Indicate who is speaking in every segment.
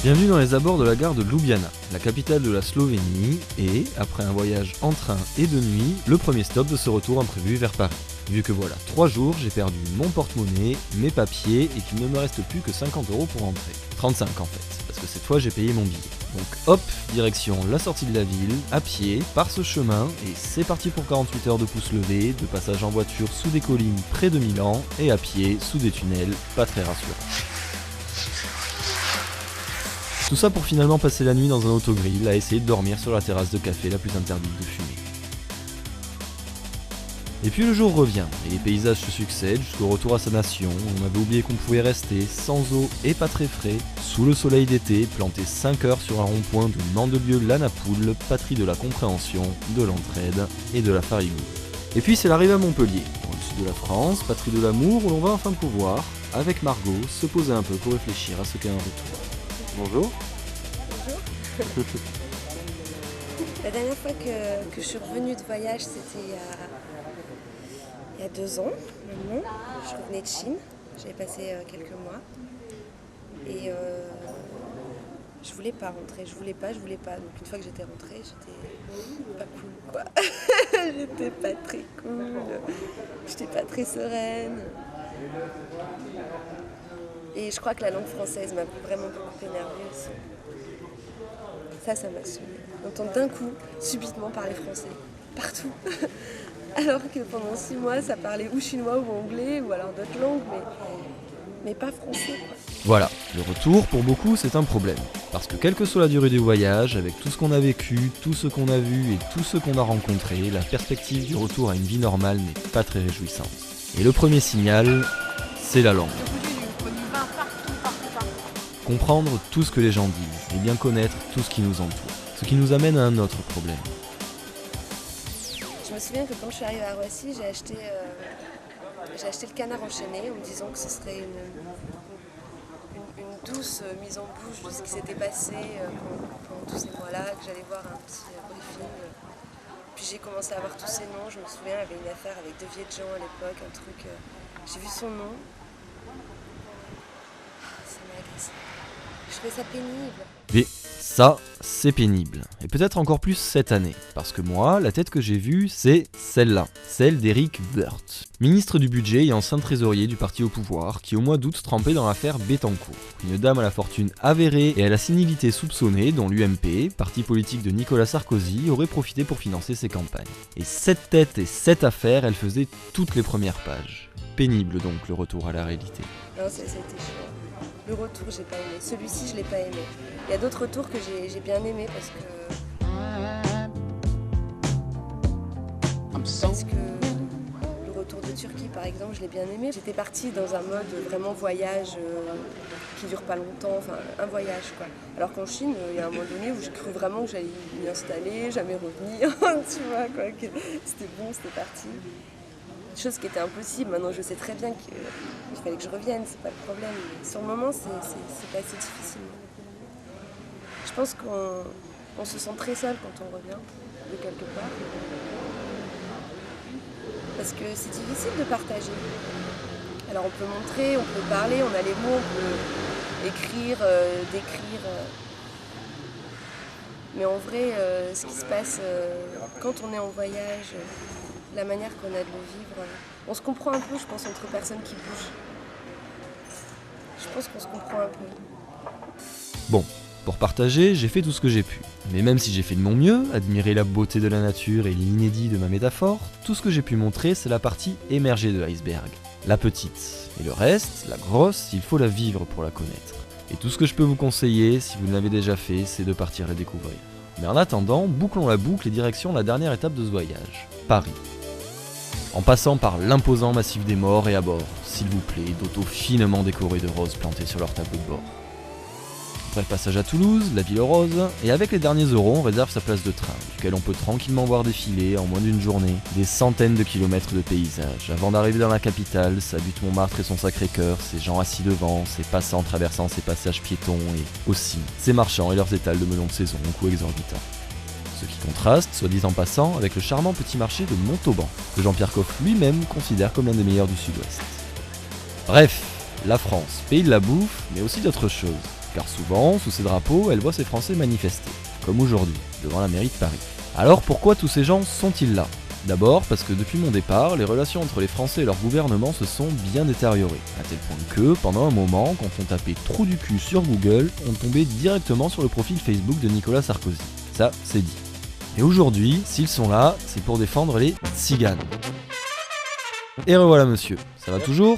Speaker 1: Bienvenue dans les abords de la gare de Ljubljana, la capitale de la Slovénie, et, après un voyage en train et de nuit, le premier stop de ce retour imprévu vers Paris. Vu que voilà, 3 jours, j'ai perdu mon porte-monnaie, mes papiers, et qu'il ne me reste plus que 50 € pour rentrer. 35 en fait, parce que cette fois j'ai payé mon billet. Donc hop, direction la sortie de la ville, à pied, par ce chemin, et c'est parti pour 48 heures de pouce levé, de passage en voiture sous des collines près de Milan, et à pied sous des tunnels pas très rassurants. Tout ça pour finalement passer la nuit dans un autogrill à essayer de dormir sur la terrasse de café la plus interdite de fumer. Et puis le jour revient, et les paysages se succèdent jusqu'au retour à sa nation. On avait oublié qu'on pouvait rester sans eau et pas très frais, sous le soleil d'été, planté 5 heures sur un rond-point de Mandelieu-la-Napoule, patrie de la compréhension, de l'entraide et de la farigouille. Et puis c'est l'arrivée à Montpellier, dans le sud de la France, patrie de l'amour, où l'on va enfin pouvoir, avec Margot, se poser un peu pour réfléchir à ce qu'est un retour. Bonjour.
Speaker 2: Bonjour. La dernière fois que je suis revenue de voyage, c'était il y a 2 ans maintenant. Je revenais de Chine, j'avais passé quelques mois. Et je voulais pas rentrer, je voulais pas. Donc une fois que j'étais rentrée, j'étais pas cool quoi. J'étais pas très cool, j'étais pas très sereine. Et je crois que la langue française m'a vraiment beaucoup énervée aussi. Ça m'a saoulée. D'entendre d'un coup, subitement parler français, partout. Alors que pendant 6 mois, ça parlait ou chinois ou anglais, ou alors d'autres langues, mais pas français, quoi.
Speaker 1: Voilà, le retour pour beaucoup c'est un problème. Parce que quelle que soit la durée du voyage, avec tout ce qu'on a vécu, tout ce qu'on a vu et tout ce qu'on a rencontré, la perspective du retour à une vie normale n'est pas très réjouissante. Et le premier signal, c'est la langue. Comprendre tout ce que les gens disent et bien connaître tout ce qui nous entoure. Ce qui nous amène à un autre problème.
Speaker 2: Je me souviens que quand je suis arrivée à Roissy, j'ai acheté le Canard enchaîné en me disant que ce serait une douce mise en bouche de ce qui s'était passé pendant tous ces mois-là, que j'allais voir un petit briefing. Puis j'ai commencé à voir tous ces noms. Je me souviens, il y avait une affaire avec 2 Vietjans à l'époque, un truc. J'ai vu son nom. Ça m'a agressé. Je trouvais ça pénible.
Speaker 1: Et ça, c'est pénible. Et peut-être encore plus cette année. Parce que moi, la tête que j'ai vue, c'est celle-là. Celle d'Éric Woerth, ministre du budget et ancien trésorier du parti au pouvoir, qui au mois d'août trempait dans l'affaire Bettencourt. Une dame à la fortune avérée et à la sénilité soupçonnée dont l'UMP, parti politique de Nicolas Sarkozy, aurait profité pour financer ses campagnes. Et cette tête et cette affaire, elle faisait toutes les premières pages. Pénible donc le retour à la réalité.
Speaker 2: Non, ça a été chiant. Le retour, j'ai pas aimé. Celui-ci, je l'ai pas aimé. Il y a d'autres retours que j'ai bien aimé parce que le retour de Turquie, par exemple, je l'ai bien aimé. J'étais partie dans un mode vraiment voyage qui dure pas longtemps, enfin un voyage quoi. Alors qu'en Chine, il y a un moment donné où j'ai cru vraiment que j'allais m'y installer, jamais revenir, tu vois quoi, que c'était bon, c'était parti. Chose qui était impossible. Maintenant, je sais très bien qu'il fallait que je revienne, c'est pas le problème. Mais sur le moment, c'est assez difficile. Je pense qu'on se sent très seul quand on revient de quelque part. Parce que c'est difficile de partager. Alors, on peut montrer, on peut parler, on a les mots, on peut écrire, décrire. Mais en vrai, ce qui se passe quand on est en voyage, la manière qu'on a de le vivre, on se comprend un peu, je pense, entre personnes qui bougent. Je pense qu'on se comprend un peu.
Speaker 1: Bon, pour partager, j'ai fait tout ce que j'ai pu. Mais même si j'ai fait de mon mieux, admirer la beauté de la nature et l'inédit de ma métaphore, tout ce que j'ai pu montrer, c'est la partie émergée de l'iceberg. La petite. Et le reste, la grosse, il faut la vivre pour la connaître. Et tout ce que je peux vous conseiller, si vous ne l'avez déjà fait, c'est de partir la découvrir. Mais en attendant, bouclons la boucle et direction la dernière étape de ce voyage, Paris. En passant par l'imposant massif des morts et à bord, s'il vous plaît, d'autos finement décorés de roses plantées sur leur tableau de bord. Après le passage à Toulouse, la ville rose, et avec les derniers euros, on réserve sa place de train, duquel on peut tranquillement voir défiler, en moins d'une journée, des centaines de kilomètres de paysages, avant d'arriver dans la capitale, sa butte Montmartre et son Sacré-Cœur, ses gens assis devant, ses passants traversant ses passages piétons, et aussi ses marchands et leurs étals de melons de saison au coût exorbitant. Ce qui contraste, soit dit en passant, avec le charmant petit marché de Montauban, que Jean-Pierre Coff lui-même considère comme l'un des meilleurs du Sud-Ouest. Bref, la France, pays de la bouffe, mais aussi d'autres choses. car souvent, sous ces drapeaux, elle voit ces Français manifester, comme aujourd'hui, devant la mairie de Paris. Alors pourquoi tous ces gens sont-ils là ? D'abord parce que depuis mon départ, les relations entre les Français et leur gouvernement se sont bien détériorées, à tel point que, pendant un moment, quand on tapait « trou du cul » sur Google, on tombait directement sur le profil Facebook de Nicolas Sarkozy. Ça, c'est dit. Et aujourd'hui, s'ils sont là, c'est pour défendre les tziganes. Et revoilà monsieur, ça va toujours ?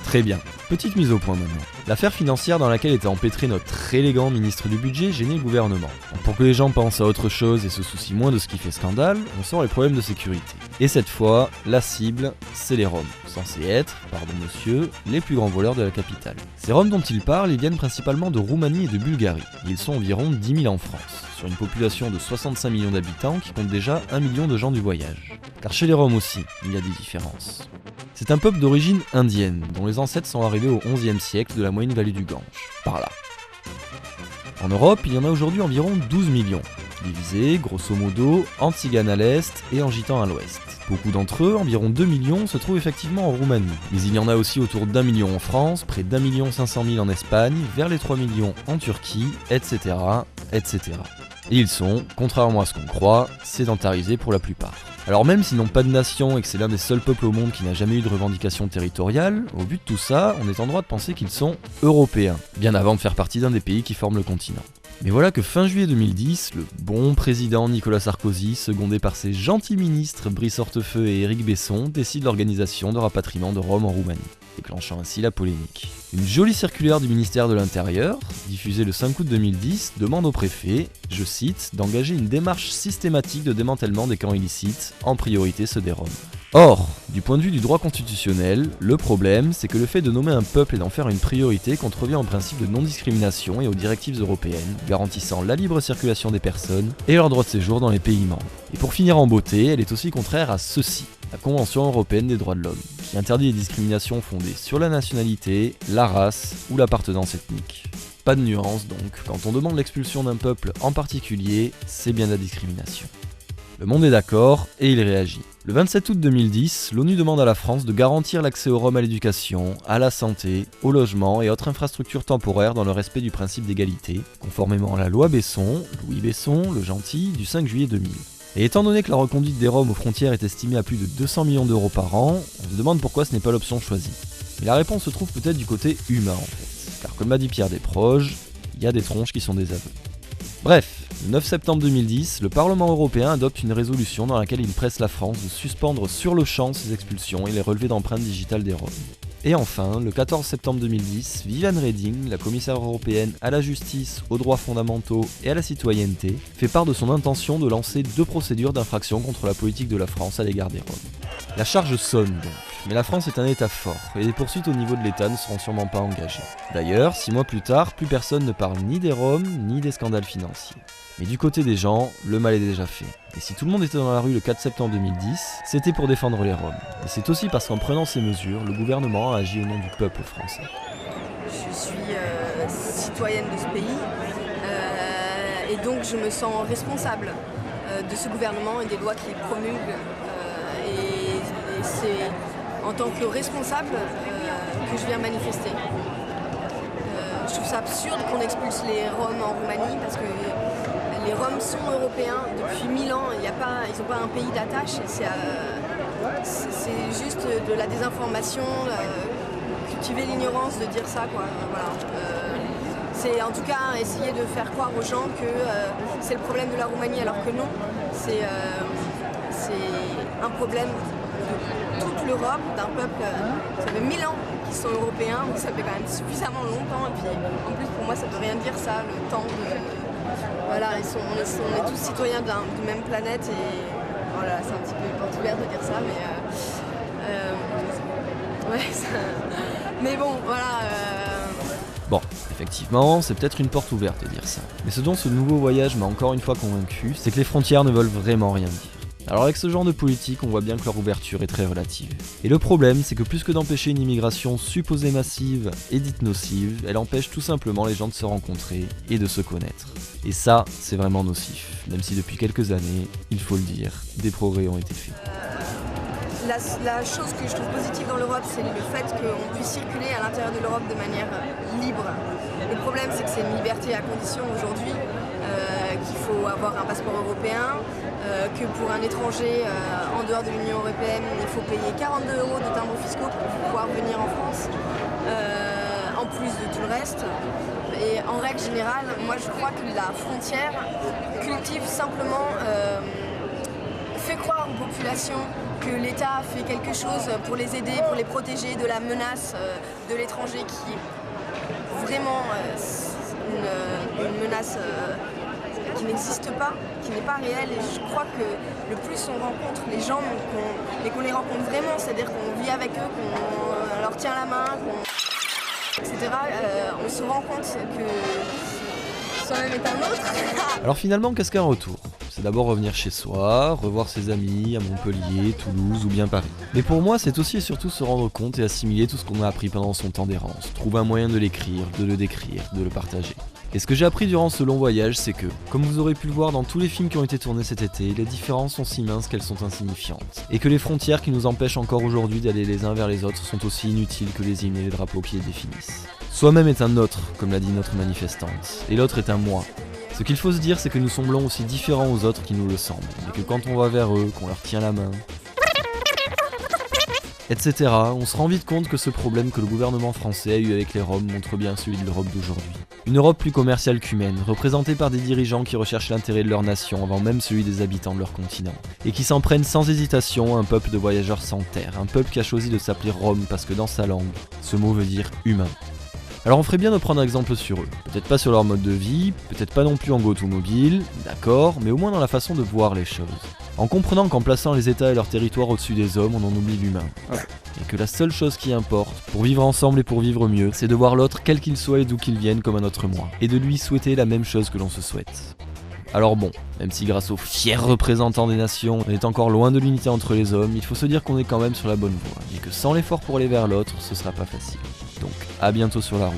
Speaker 1: Très bien. Petite mise au point maintenant. L'affaire financière dans laquelle était empêtré notre très élégant ministre du budget gênait le gouvernement. Donc pour que les gens pensent à autre chose et se soucient moins de ce qui fait scandale, on sort les problèmes de sécurité. Et cette fois, la cible, c'est les Roms, censés être, pardon monsieur, les plus grands voleurs de la capitale. Ces Roms dont il parle, ils viennent principalement de Roumanie et de Bulgarie. Ils sont environ 10 000 en France, sur une population de 65 millions d'habitants qui compte déjà 1 million de gens du voyage. Car chez les Roms aussi, il y a des différences. C'est un peuple d'origine indienne, dont les ancêtres sont arrivés au XIe siècle de la moyenne vallée du Gange, par là. En Europe, il y en a aujourd'hui environ 12 millions, divisés, grosso modo, en tziganes à l'est et en gitans à l'ouest. Beaucoup d'entre eux, environ 2 millions, se trouvent effectivement en Roumanie. Mais il y en a aussi autour d'1 million en France, près d'1 500 000 en Espagne, vers les 3 millions en Turquie, etc., etc. Et ils sont, contrairement à ce qu'on croit, sédentarisés pour la plupart. Alors même s'ils n'ont pas de nation et que c'est l'un des seuls peuples au monde qui n'a jamais eu de revendication territoriale, au vu de tout ça, on est en droit de penser qu'ils sont européens, bien avant de faire partie d'un des pays qui forment le continent. Mais voilà que fin juillet 2010, le bon président Nicolas Sarkozy, secondé par ses gentils ministres Brice Hortefeux et Éric Besson, décide l'organisation de rapatriement de Roms en Roumanie, déclenchant ainsi la polémique. Une jolie circulaire du ministère de l'Intérieur, diffusée le 5 août 2010, demande au préfet, je cite, d'engager une démarche systématique de démantèlement des camps illicites, en priorité ceux des Roms. Or, du point de vue du droit constitutionnel, le problème, c'est que le fait de nommer un peuple et d'en faire une priorité contrevient au principe de non-discrimination et aux directives européennes, garantissant la libre circulation des personnes et leur droit de séjour dans les pays membres. Et pour finir en beauté, elle est aussi contraire à ceci, la Convention européenne des droits de l'homme, qui interdit les discriminations fondées sur la nationalité, la race ou l'appartenance ethnique. Pas de nuance donc, quand on demande l'expulsion d'un peuple en particulier, c'est bien de la discrimination. Le monde est d'accord et il réagit. Le 27 août 2010, l'ONU demande à la France de garantir l'accès aux Roms à l'éducation, à la santé, au logement et autres infrastructures temporaires dans le respect du principe d'égalité, conformément à la loi Besson, Louis Besson, le gentil, du 5 juillet 2000. Et étant donné que la reconduite des Roms aux frontières est estimée à plus de 200 millions d'euros par an, on se demande pourquoi ce n'est pas l'option choisie. Mais la réponse se trouve peut-être du côté humain en fait, car comme l'a dit Pierre Desproges, il y a des tronches qui sont des aveux. Bref, le 9 septembre 2010, le Parlement européen adopte une résolution dans laquelle il presse la France de suspendre sur le champ ces expulsions et les relevés d'empreintes digitales des Roms. Et enfin, le 14 septembre 2010, Viviane Reding, la commissaire européenne à la justice, aux droits fondamentaux et à la citoyenneté, fait part de son intention de lancer 2 procédures d'infraction contre la politique de la France à l'égard des Roms. La charge sonne donc, mais la France est un état fort, et les poursuites au niveau de l'État ne seront sûrement pas engagées. D'ailleurs, 6 mois plus tard, plus personne ne parle ni des Roms, ni des scandales financiers. Mais du côté des gens, le mal est déjà fait. Et si tout le monde était dans la rue le 4 septembre 2010, c'était pour défendre les Roms. Et c'est aussi parce qu'en prenant ces mesures, le gouvernement a agi au nom du peuple français.
Speaker 2: Je suis citoyenne de ce pays et donc je me sens responsable de ce gouvernement et des lois qu'il promulgue. Et c'est en tant que responsable que je viens manifester. Je trouve ça absurde qu'on expulse les Roms en Roumanie parce que les Roms sont européens depuis 1000 ans, ils n'ont pas un pays d'attache, c'est juste de la désinformation, cultiver l'ignorance de dire ça, quoi. Voilà. C'est en tout cas essayer de faire croire aux gens que c'est le problème de la Roumanie alors que non, c'est un problème de toute l'Europe, d'un peuple, ça fait 1000 ans qu'ils sont européens, donc ça fait quand même suffisamment longtemps, et puis en plus pour moi ça ne veut rien dire ça, le temps de... Voilà, on est tous citoyens d'une même planète et voilà, c'est un petit peu porte ouverte de dire ça, mais ouais, ça... mais bon, voilà.
Speaker 1: Bon, effectivement, c'est peut-être une porte ouverte de dire ça. Mais ce dont ce nouveau voyage m'a encore une fois convaincu, c'est que les frontières ne veulent vraiment rien dire. Alors avec ce genre de politique, on voit bien que leur ouverture est très relative. Et le problème, c'est que plus que d'empêcher une immigration supposée massive et dite nocive, elle empêche tout simplement les gens de se rencontrer et de se connaître. Et ça, c'est vraiment nocif, même si depuis quelques années, il faut le dire, des progrès ont été faits.
Speaker 2: La chose que je trouve positive dans l'Europe, c'est le fait qu'on puisse circuler à l'intérieur de l'Europe de manière libre. Le problème, c'est que c'est une liberté à condition aujourd'hui, qu'il faut avoir un passeport européen, que pour un étranger en dehors de l'Union européenne, il faut payer 42 € de timbres fiscaux pour pouvoir venir en France, en plus de tout le reste. Et en règle générale, moi je crois que la frontière cultive simplement, fait croire aux populations que l'État fait quelque chose pour les aider, pour les protéger de la menace de l'étranger qui est vraiment une menace qui n'existe pas, qui n'est pas réelle. Et je crois que le plus on rencontre les gens, mais qu'on les rencontre vraiment, c'est-à-dire qu'on vit avec eux, qu'on leur tient la main, etc., on se rend compte que soi-même est un autre.
Speaker 1: Alors finalement, qu'est-ce qu'un retour ? C'est d'abord revenir chez soi, revoir ses amis à Montpellier, Toulouse ou bien Paris. Mais pour moi, c'est aussi et surtout se rendre compte et assimiler tout ce qu'on a appris pendant son temps d'errance, trouver un moyen de l'écrire, de le décrire, de le partager. Et ce que j'ai appris durant ce long voyage, c'est que, comme vous aurez pu le voir dans tous les films qui ont été tournés cet été, les différences sont si minces qu'elles sont insignifiantes. Et que les frontières qui nous empêchent encore aujourd'hui d'aller les uns vers les autres sont aussi inutiles que les hymnes et les drapeaux qui les définissent. Soi-même est un autre, comme l'a dit notre manifestante, et l'autre est un moi. Ce qu'il faut se dire, c'est que nous semblons aussi différents aux autres qui nous le semblent, et que quand on va vers eux, qu'on leur tient la main, etc., on se rend vite compte que ce problème que le gouvernement français a eu avec les Roms montre bien celui de l'Europe d'aujourd'hui. Une Europe plus commerciale qu'humaine, représentée par des dirigeants qui recherchent l'intérêt de leur nation avant même celui des habitants de leur continent, et qui s'en prennent sans hésitation à un peuple de voyageurs sans terre, un peuple qui a choisi de s'appeler Rome parce que dans sa langue, ce mot veut dire humain. Alors on ferait bien de prendre exemple sur eux, peut-être pas sur leur mode de vie, peut-être pas non plus en automobile, d'accord, mais au moins dans la façon de voir les choses. En comprenant qu'en plaçant les États et leurs territoires au-dessus des hommes, on en oublie l'humain. Et que la seule chose qui importe, pour vivre ensemble et pour vivre mieux, c'est de voir l'autre quel qu'il soit et d'où qu'il vienne comme un autre moi, et de lui souhaiter la même chose que l'on se souhaite. Alors bon, même si grâce aux fiers représentants des nations, on est encore loin de l'unité entre les hommes, il faut se dire qu'on est quand même sur la bonne voie, et que sans l'effort pour aller vers l'autre, ce sera pas facile. Donc, à bientôt sur la route.